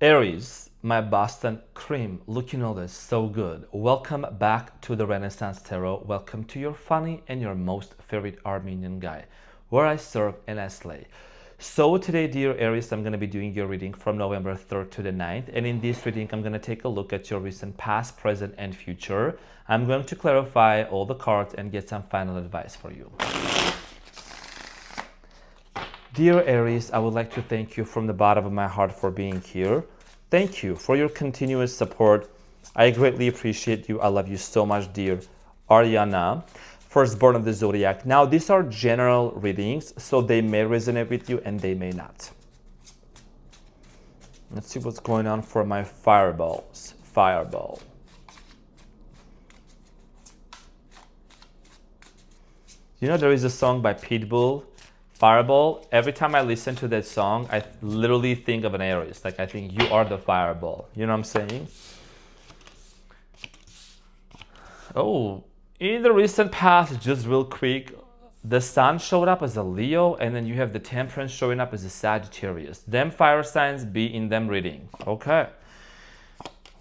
Aries, my Boston cream, looking all this so good. Welcome back to the Renaissance Tarot. Welcome to your funny and your most favorite Armenian guy, where I serve and I slay. So today, dear Aries, I'm going to be doing your reading from November 3rd to the 9th. And in this reading, I'm going to take a look at your recent past, present, and future. I'm going to clarify all the cards and get some final advice for you. Dear Aries, I would like to thank you from the bottom of my heart for being here. Thank you for your continuous support. I greatly appreciate you. I love you so much, dear Ariana, firstborn of the zodiac. Now, these are general readings, so they may resonate with you and they may not. Let's see what's going on for my fireballs. Fireball. You know, there is a song by Pitbull, Fireball. Every time I listen to that song, I literally think of an Aries. Like, I think you are the fireball. You know what I'm saying? Oh, in the recent past, just real quick, the Sun showed up as a Leo, and then you have the Temperance showing up as a Sagittarius. Them fire signs be in them reading. Okay.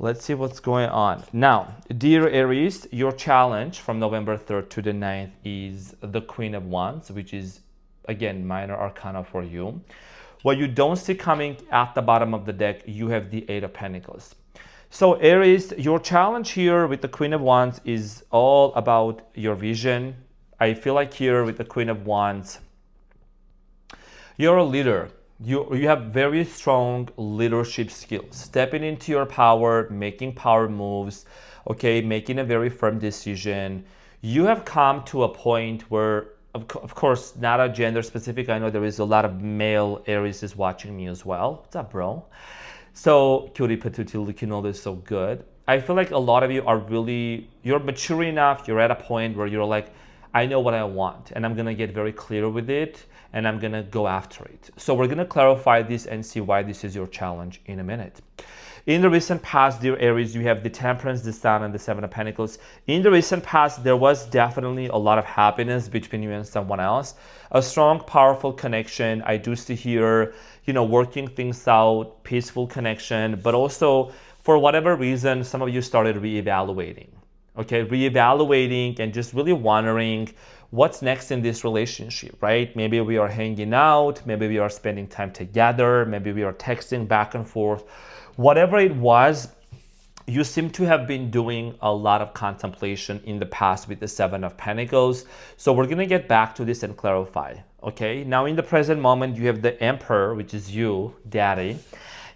Let's see what's going on. Now, dear Aries, your challenge from November 3rd to the 9th is the Queen of Wands, which is, again, minor arcana for you. What you don't see coming at the bottom of the deck, you have the Eight of Pentacles. So Aries, your challenge here with the Queen of Wands is all about your vision. I feel like here with the Queen of Wands, you're a leader. You have very strong leadership skills. Stepping into your power, making power moves, okay, making a very firm decision. You have come to a point where, of course, not a gender specific. I know there is a lot of male Aries is watching me as well. What's up, bro? So, cutie patootie, looking all this so good. I feel like a lot of you are really, you're mature enough, you're at a point where you're like, I know what I want, and I'm gonna get very clear with it, and I'm gonna go after it. So we're gonna clarify this and see why this is your challenge in a minute. In the recent past, dear Aries, you have the Temperance, the Sun, and the Seven of Pentacles. In the recent past, there was definitely a lot of happiness between you and someone else. A strong, powerful connection. I do see here, you know, working things out, peaceful connection, but also, for whatever reason, some of you started reevaluating. Okay, reevaluating and just really wondering what's next in this relationship, right? Maybe we are hanging out, maybe we are spending time together, maybe we are texting back and forth. Whatever it was, you seem to have been doing a lot of contemplation in the past with the Seven of Pentacles. So we're gonna get back to this and clarify, okay? Now in the present moment, you have the Emperor, which is you, Daddy.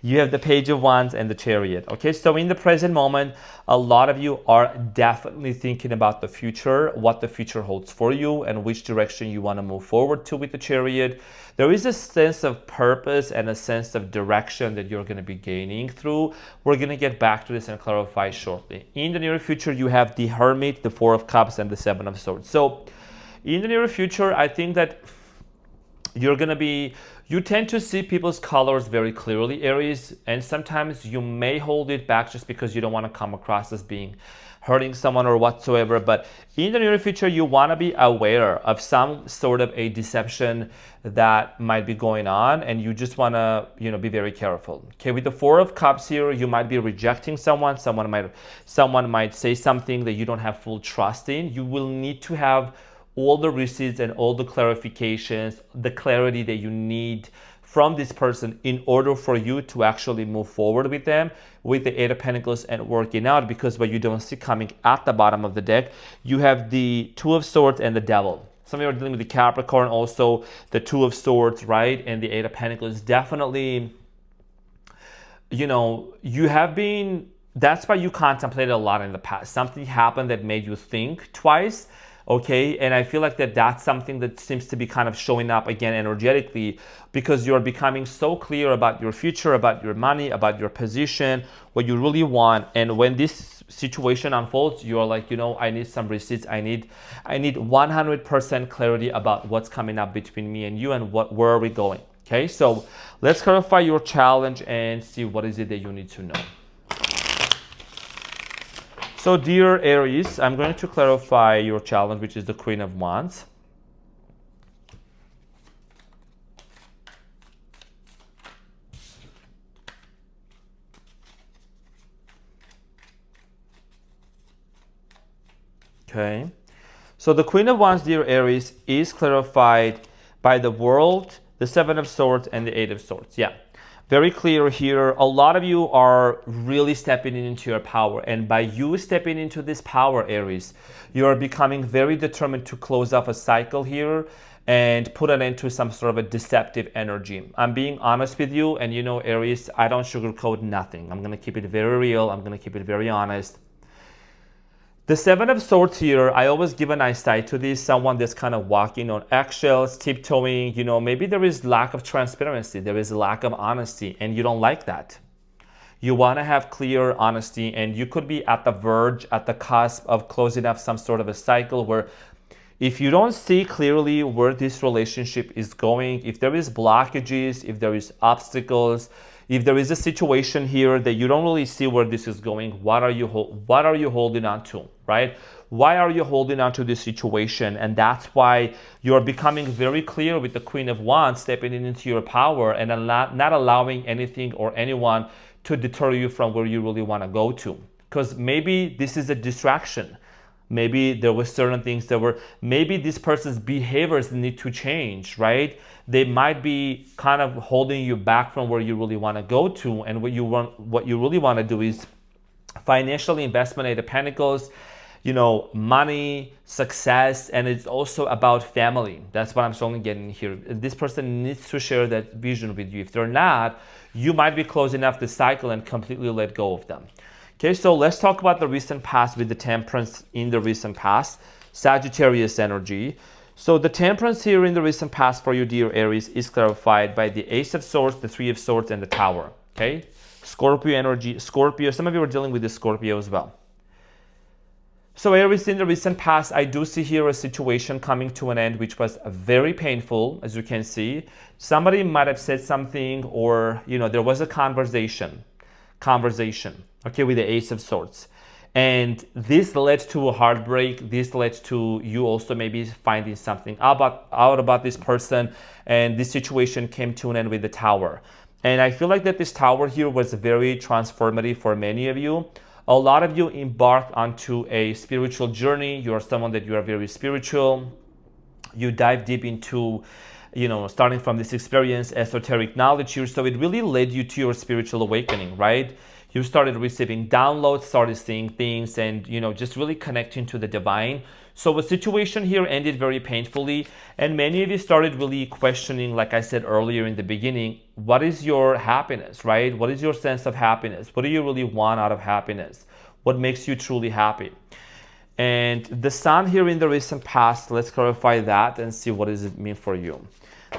You have the Page of Wands and the Chariot. Okay, so in the present moment, a lot of you are definitely thinking about the future, what the future holds for you, and which direction you want to move forward to with the Chariot. There is a sense of purpose and a sense of direction that you're going to be gaining through. We're going to get back to this and clarify shortly. In the near future, you have the Hermit, the Four of Cups, and the Seven of Swords. So in the near future, I think that you tend to see people's colors very clearly, Aries, and sometimes you may hold it back just because you don't want to come across as being hurting someone or whatsoever. But in the near future, you want to be aware of some sort of a deception that might be going on, and you just want to, be very careful. Okay, with the Four of Cups here, you might be rejecting someone. Someone might say something that you don't have full trust in. You will need to have all the receipts and all the clarifications, the clarity that you need from this person in order for you to actually move forward with them with the Eight of Pentacles and working out, because what you don't see coming at the bottom of the deck, you have the Two of Swords and the Devil. Some of you are dealing with the Capricorn, also the Two of Swords, right? And the Eight of Pentacles. Definitely, that's why you contemplated a lot in the past. Something happened that made you think twice. Okay, and I feel like that's something that seems to be kind of showing up again energetically, because you're becoming so clear about your future, about your money, about your position, what you really want. And when this situation unfolds, you're like, I need some receipts. I need 100% clarity about what's coming up between me and you, and where are we going. Okay, so let's clarify your challenge and see what is it that you need to know. So dear Aries, I'm going to clarify your challenge, which is the Queen of Wands. Okay. So the Queen of Wands, dear Aries, is clarified by the World, the Seven of Swords, and the Eight of Swords. Yeah, very clear here. A lot of you are really stepping into your power. And by you stepping into this power, Aries, you are becoming very determined to close off a cycle here and put an end to some sort of a deceptive energy. I'm being honest with you. And you know, Aries, I don't sugarcoat nothing. I'm going to keep it very real. I'm going to keep it very honest. The Seven of Swords here, I always give a nice side to this. Someone that's kind of walking on eggshells, tiptoeing. You know, maybe there is lack of transparency. There is a lack of honesty, and you don't like that. You want to have clear honesty, and you could be at the verge, at the cusp of closing up some sort of a cycle where if you don't see clearly where this relationship is going, if there is blockages, if there is obstacles, if there is a situation here that you don't really see where this is going, what are you holding on to, right? Why are you holding on to this situation? And that's why you're becoming very clear with the Queen of Wands, stepping into your power and not allowing anything or anyone to deter you from where you really want to go to. Because maybe this is a distraction. Maybe there were certain things maybe this person's behaviors need to change, right? They might be kind of holding you back from where you really want to go to. And what you really want to do is financial investment, Eight of Pentacles, you know, money, success, and it's also about family. That's what I'm slowly getting here. This person needs to share that vision with you. If they're not, you might be closing off the cycle and completely let go of them. Okay, so let's talk about the recent past with the Temperance in the recent past, Sagittarius energy. So the Temperance here in the recent past for you, dear Aries, is clarified by the Ace of Swords, the Three of Swords, and the Tower. Okay, Scorpio energy, Scorpio. Some of you are dealing with the Scorpio as well. So Aries, in the recent past, I do see here a situation coming to an end, which was very painful, as you can see. Somebody might have said something, or you know, there was a conversation, okay, with the Ace of Swords. And this led to a heartbreak. This led to you also maybe finding something out about this person. And this situation came to an end with the Tower. And I feel like that this Tower here was very transformative for many of you. A lot of you embarked onto a spiritual journey. You are someone that you are very spiritual. You dive deep into, you know, starting from this experience, esoteric knowledge here. So it really led you to your spiritual awakening, right? You started receiving downloads, started seeing things, and, you know, just really connecting to the divine. So a situation here ended very painfully, and many of you started really questioning, like I said earlier in the beginning, what is your happiness, right? What is your sense of happiness? What do you really want out of happiness? What makes you truly happy? And the Sun here in the recent past, let's clarify that and see what does it mean for you.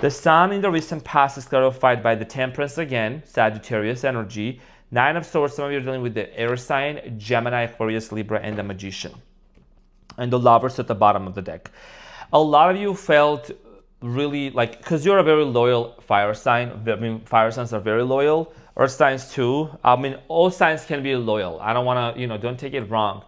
The Sun in the recent past is clarified by the Temperance again, Sagittarius energy, Nine of Swords. Some of you are dealing with the air sign, Gemini, Aquarius, Libra, and the Magician. And the Lovers at the bottom of the deck. A lot of you felt really like, because you're a very loyal fire sign. I mean, fire signs are very loyal. Earth signs too. I mean, all signs can be loyal. I don't want to, you know, don't take it wrong.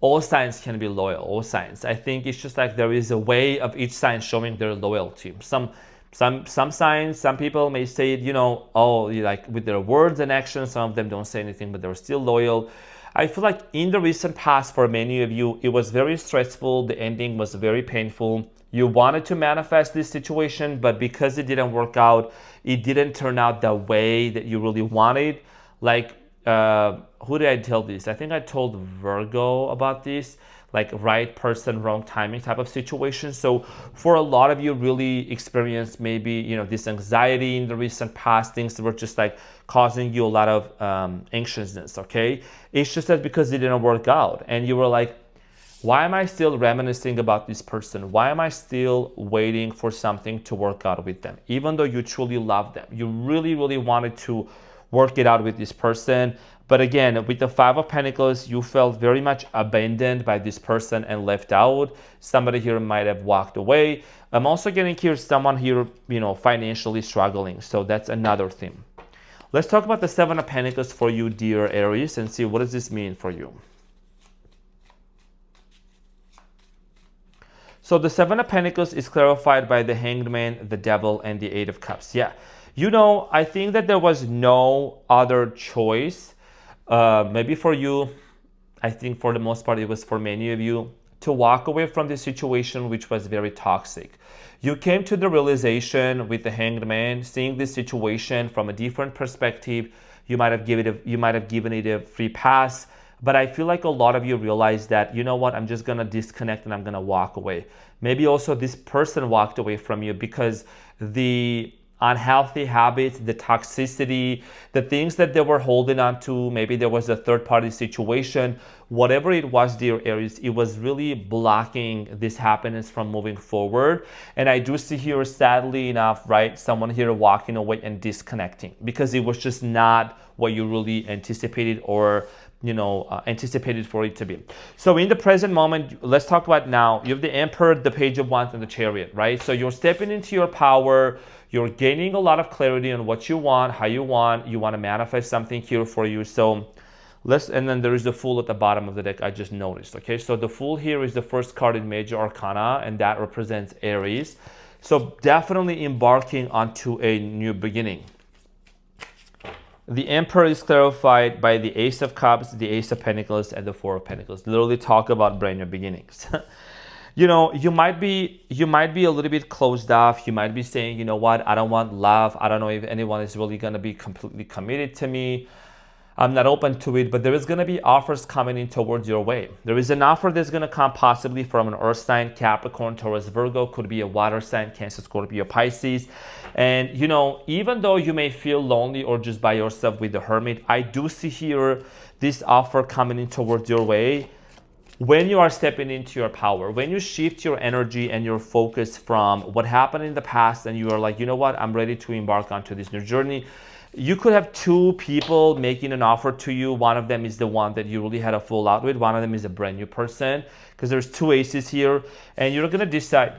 All signs can be loyal, all signs. I think it's just like there is a way of each sign showing their loyalty. Some signs, some people may say it, you know, oh, like with their words and actions. Some of them don't say anything, but they're still loyal. I feel like in the recent past, for many of you, it was very stressful. The ending was very painful. You wanted to manifest this situation, but because it didn't work out, it didn't turn out the way that you really wanted. Like, who did I tell this? I think I told Virgo about this. Like right person, wrong timing type of situation. So for a lot of you really experienced maybe, you know, this anxiety in the recent past, things that were just like causing you a lot of anxiousness, okay? It's just that because it didn't work out and you were like, why am I still reminiscing about this person? Why am I still waiting for something to work out with them? Even though you truly love them, you really, really wanted to work it out with this person. But again, with the Five of Pentacles, you felt very much abandoned by this person and left out. Somebody here might have walked away. I'm also getting here someone here, you know, financially struggling. So that's another theme. Let's talk about the Seven of Pentacles for you, dear Aries, and see what does this mean for you. So the Seven of Pentacles is clarified by the Hanged Man, the Devil, and the Eight of Cups. Yeah, you know, I think that there was no other choice. Maybe for you, I think for the most part, it was for many of you to walk away from this situation, which was very toxic. You came to the realization with the Hanged Man, seeing this situation from a different perspective. You might have given it a free pass, but I feel like a lot of you realize that, you know what, I'm just gonna disconnect and I'm gonna walk away. Maybe also this person walked away from you because the unhealthy habits, the toxicity, the things that they were holding on to, maybe there was a third party situation, whatever it was, dear Aries, it was really blocking this happiness from moving forward. And I do see here, sadly enough, right, someone here walking away and disconnecting because it was just not what you really anticipated or anticipated for it to be. So in the present moment, let's talk about now. You have the Emperor, the Page of Wands, and the Chariot, right? So you're stepping into your power. You're gaining a lot of clarity on what you want, how you want. You want to manifest something here for you. So and then there is the Fool at the bottom of the deck, I just noticed, okay? So the Fool here is the first card in Major Arcana, and that represents Aries. So definitely embarking onto a new beginning. The Emperor is clarified by the Ace of Cups, the Ace of Pentacles, and the Four of Pentacles. Literally talk about brand new beginnings. You might be a little bit closed off. You might be saying, you know what, I don't want love. I don't know if anyone is really going to be completely committed to me. I'm not open to it, but there is going to be offers coming in towards your way. There is an offer that's going to come possibly from an earth sign, Capricorn, Taurus, Virgo, could be a water sign, Cancer, Scorpio, Pisces. And, even though you may feel lonely or just by yourself with the Hermit, I do see here this offer coming in towards your way when you are stepping into your power, when you shift your energy and your focus from what happened in the past and you are like, you know what, I'm ready to embark onto this new journey. You could have two people making an offer to you. One of them is the one that you really had a fallout with. One of them is a brand new person, because there's two aces here, and you're going to decide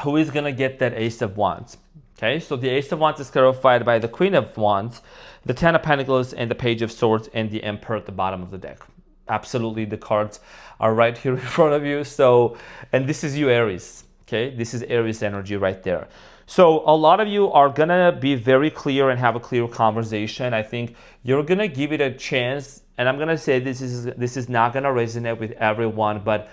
who is going to get that Ace of Wands. Okay, so the Ace of Wands is clarified by the Queen of Wands, the Ten of Pentacles, and the Page of Swords, and the Emperor at the bottom of the deck. Absolutely, the cards are right here in front of you. So, and this is you, Aries. Okay, this is Aries energy right there. So a lot of you are gonna be very clear and have a clear conversation. I think you're gonna give it a chance, and I'm gonna say this is not gonna resonate with everyone, but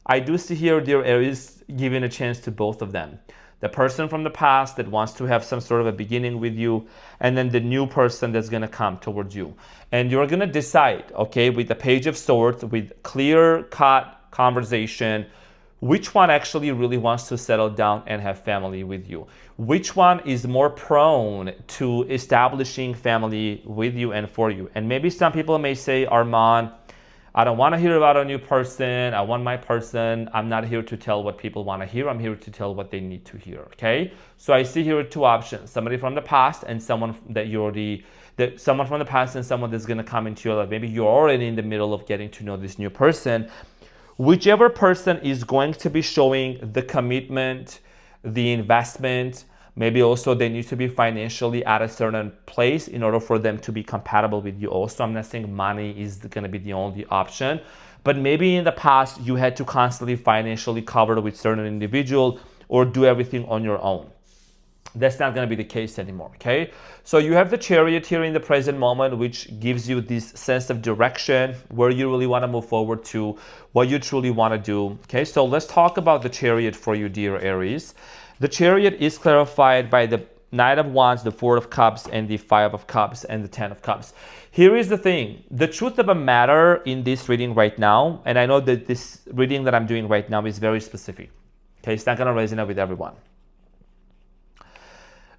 I do see here, dear Aries, giving a chance to both of them. The person from the past that wants to have some sort of a beginning with you, and then the new person that's gonna come towards you. And you're gonna decide, okay, with the Page of Swords, with clear-cut conversation, which one actually really wants to settle down and have family with you? Which one is more prone to establishing family with you and for you? And maybe some people may say, Arman, I don't want to hear about a new person. I want my person. I'm not here to tell what people want to hear. I'm here to tell what they need to hear, okay? So I see here two options, somebody from the past and someone that someone from the past and someone that's going to come into your life. Maybe you're already in the middle of getting to know this new person. Whichever person is going to be showing the commitment, the investment, maybe also they need to be financially at a certain place in order for them to be compatible with you also. I'm not saying money is going to be the only option, but maybe in the past you had to constantly financially cover with certain individual or do everything on your own. That's not going to be the case anymore, okay? So you have the Chariot here in the present moment, which gives you this sense of direction, where you really want to move forward to, what you truly want to do, okay? So let's talk about the Chariot for you, dear Aries. The Chariot is clarified by the Knight of Wands, the Four of Cups, and the Five of Cups, and the Ten of Cups. Here is the thing. The truth of a matter in this reading right now, and I know that this reading that I'm doing right now is very specific, okay? It's not going to resonate with everyone.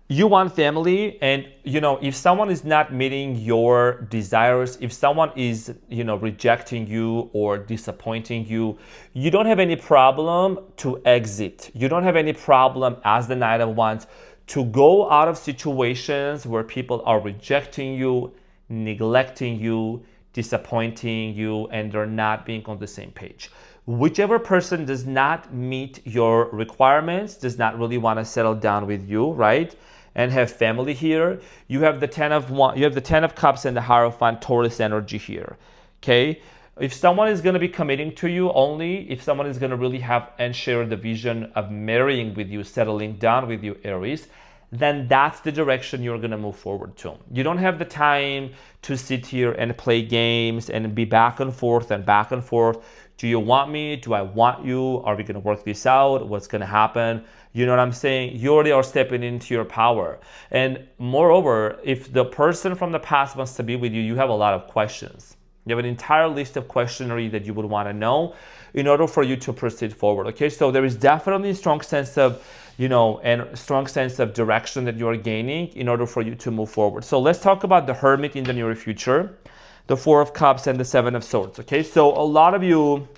You want family, and if someone is not meeting your desires, if someone is rejecting you or disappointing you, you don't have any problem to exit. You don't have any problem as the Knight of Wands to go out of situations where people are rejecting you, neglecting you, disappointing you, and they're not being on the same page. Whichever person does not meet your requirements, does not really want to settle down with you, right? And have family here. You have the Ten of Cups and the Hierophant, Taurus energy here. Okay? If someone is going to be committing to you, only if someone is going to really have and share the vision of marrying with you, settling down with you, Aries, then that's the direction you're going to move forward to. You don't have the time to sit here and play games and be back and forth and back and forth. Do you want me? Do I want you? Are we going to work this out? What's going to happen? You know what I'm saying? You already are stepping into your power. And moreover, if the person from the past wants to be with you, you have a lot of questions. You have an entire list of questionnaire that you would want to know in order for you to proceed forward. Okay, so there is definitely a strong sense of, and strong sense of direction that you're gaining in order for you to move forward. So let's talk about the Hermit in the near future, the Four of Cups and the Seven of Swords. Okay, so a lot of you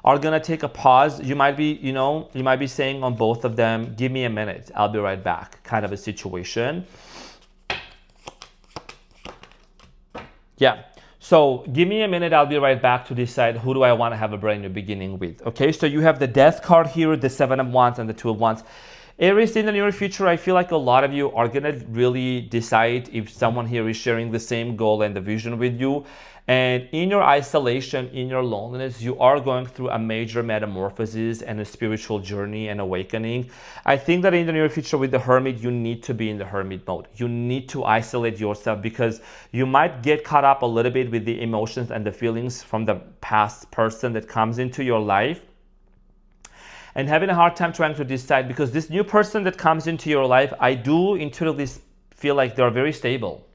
are gonna take a pause. You might be saying on both of them, give me a minute, I'll be right back, kind of a situation. Yeah. So give me a minute, I'll be right back to decide who do I want to have a brand new beginning with. Okay, so you have the Death card here, the Seven of Wands and the Two of Wands. Aries, in the near future, I feel like a lot of you are going to really decide if someone here is sharing the same goal and the vision with you. And in your isolation, in your loneliness, you are going through a major metamorphosis and a spiritual journey and awakening. I think that in the near future with the Hermit, you need to be in the Hermit mode. You need to isolate yourself because you might get caught up a little bit with the emotions and the feelings from the past person that comes into your life. And having a hard time trying to decide, because this new person that comes into your life, I do intuitively feel like they're very stable.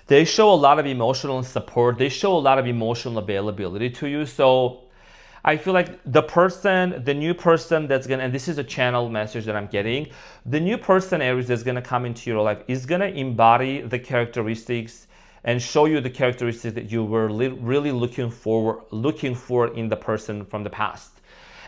They show a lot of emotional support. They show a lot of emotional availability to you. So I feel like the new person that's gonna, and this is a channel message that I'm getting, the new person, Aries, that's gonna come into your life is gonna embody the characteristics and show you the characteristics that you were really looking for in the person from the past.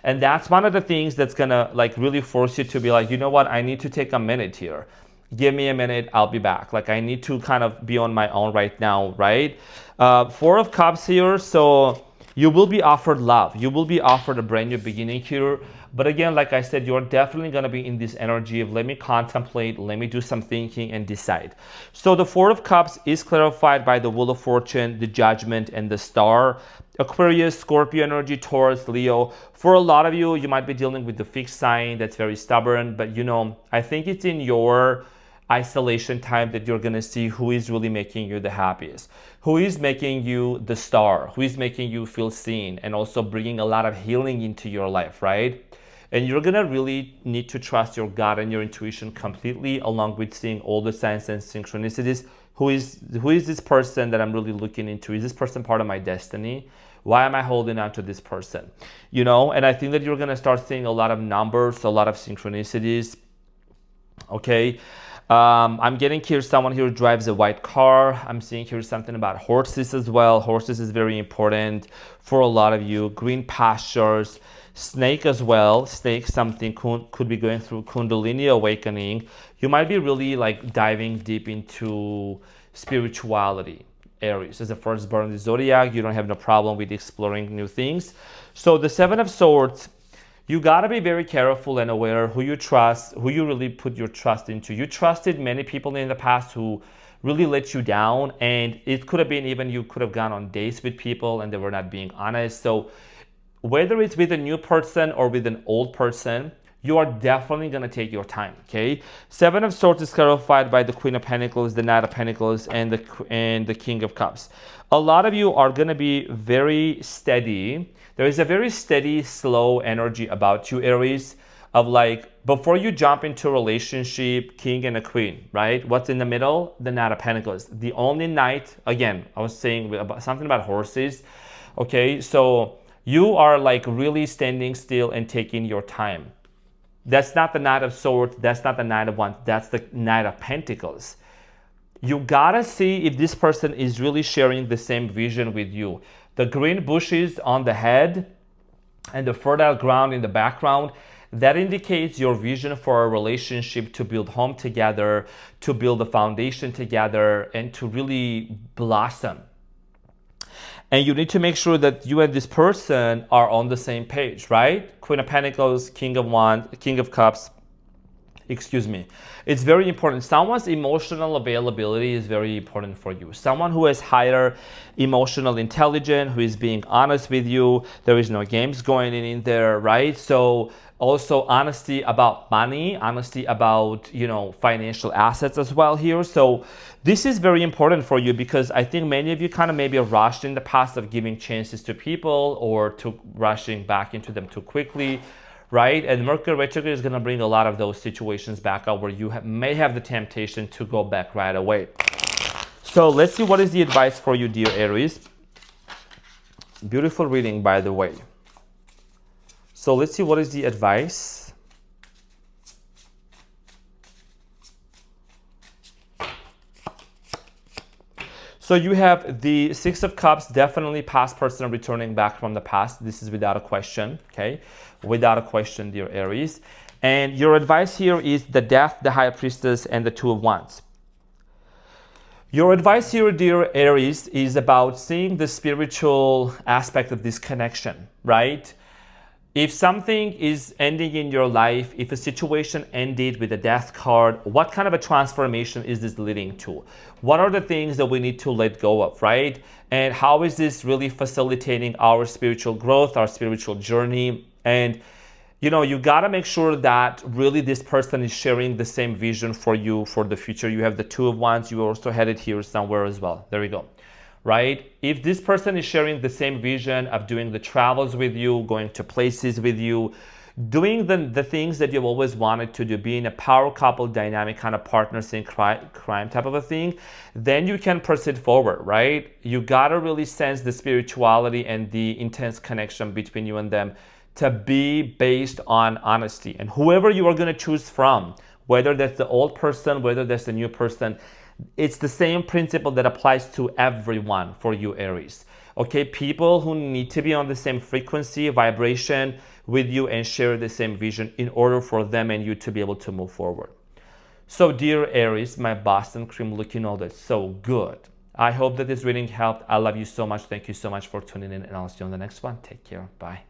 And that's one of the things that's gonna like really force you to be like, you know what, I need to take a minute here. Give me a minute, I'll be back. Like I need to kind of be on my own right now, right? Four of Cups here, so you will be offered love. You will be offered a brand new beginning here. But again, like I said, you're definitely gonna be in this energy of let me contemplate, let me do some thinking and decide. So the Four of Cups is clarified by the Wheel of Fortune, the Judgment, and the Star. Aquarius, Scorpio energy, Taurus, Leo. For a lot of you, you might be dealing with the fixed sign that's very stubborn, but I think it's in your isolation time that you're going to see who is really making you the happiest, who is making you the star, who is making you feel seen, and also bringing a lot of healing into your life, right? And you're going to really need to trust your gut and your intuition completely, along with seeing all the signs and synchronicities. Who is this person that I'm really looking into? Is this person part of my destiny? Why am I holding on to this person? And I think that you're going to start seeing a lot of numbers, a lot of synchronicities. Okay. I'm getting here someone here who drives a white car. I'm seeing here something about horses as well. Horses is very important for a lot of you. Green pastures, snake as well. Snake, something could be going through Kundalini awakening. You might be really like diving deep into spirituality. Aries, as a firstborn in the zodiac, you don't have no problem with exploring new things. So the Seven of Swords, you gotta be very careful and aware who you trust, who you really put your trust into. You trusted many people in the past who really let you down, and it could have been even you could have gone on dates with people and they were not being honest. So whether it's with a new person or with an old person, you are definitely gonna take your time, okay? Seven of Swords is clarified by the Queen of Pentacles, the Knight of Pentacles, and the King of Cups. A lot of you are gonna be very steady. There is a very steady, slow energy about you, Aries, of like, before you jump into a relationship, king and a queen, right? What's in the middle? The Knight of Pentacles. The only knight, again, I was saying something about horses, okay? So you are like really standing still and taking your time. That's not the Knight of Swords, that's not the Knight of Wands, that's the Knight of Pentacles. You gotta see if this person is really sharing the same vision with you. The green bushes on the head and the fertile ground in the background, that indicates your vision for a relationship to build home together, to build a foundation together, and to really blossom. And you need to make sure that you and this person are on the same page, right? Queen of Pentacles, King of Wands, King of Cups. It's very important. Someone's emotional availability is very important for you. Someone who has higher emotional intelligence, who is being honest with you. There is no games going in there, right? So Also honesty about money, honesty about, financial assets as well here. So this is very important for you because I think many of you kind of maybe rushed in the past of giving chances to people or to rushing back into them too quickly, right? And Mercury retrograde is going to bring a lot of those situations back up where you may have the temptation to go back right away. So let's see what is the advice for you, dear Aries. Beautiful reading, by the way. So let's see what is the advice. So you have the Six of Cups, definitely past person returning back from the past. This is without a question, okay? Without a question, dear Aries. And your advice here is the Death, the High Priestess, and the Two of Wands. Your advice here, dear Aries, is about seeing the spiritual aspect of this connection, right? If something is ending in your life, if a situation ended with a death card, what kind of a transformation is this leading to? What are the things that we need to let go of, right? And how is this really facilitating our spiritual growth, our spiritual journey? And you got to make sure that really this person is sharing the same vision for you for the future. You have the Two of Wands. You also had it here somewhere as well. There we go. Right? If this person is sharing the same vision of doing the travels with you, going to places with you, doing the things that you've always wanted to do, being a power couple dynamic kind of partners in crime type of a thing, then you can proceed forward, right? You gotta really sense the spirituality and the intense connection between you and them to be based on honesty. And whoever you are gonna choose from, whether that's the old person, whether that's the new person, it's the same principle that applies to everyone for you, Aries. Okay, people who need to be on the same frequency, vibration with you and share the same vision in order for them and you to be able to move forward. So, dear Aries, my Boston cream looking all that's so good. I hope that this reading helped. I love you so much. Thank you so much for tuning in, and I'll see you on the next one. Take care. Bye.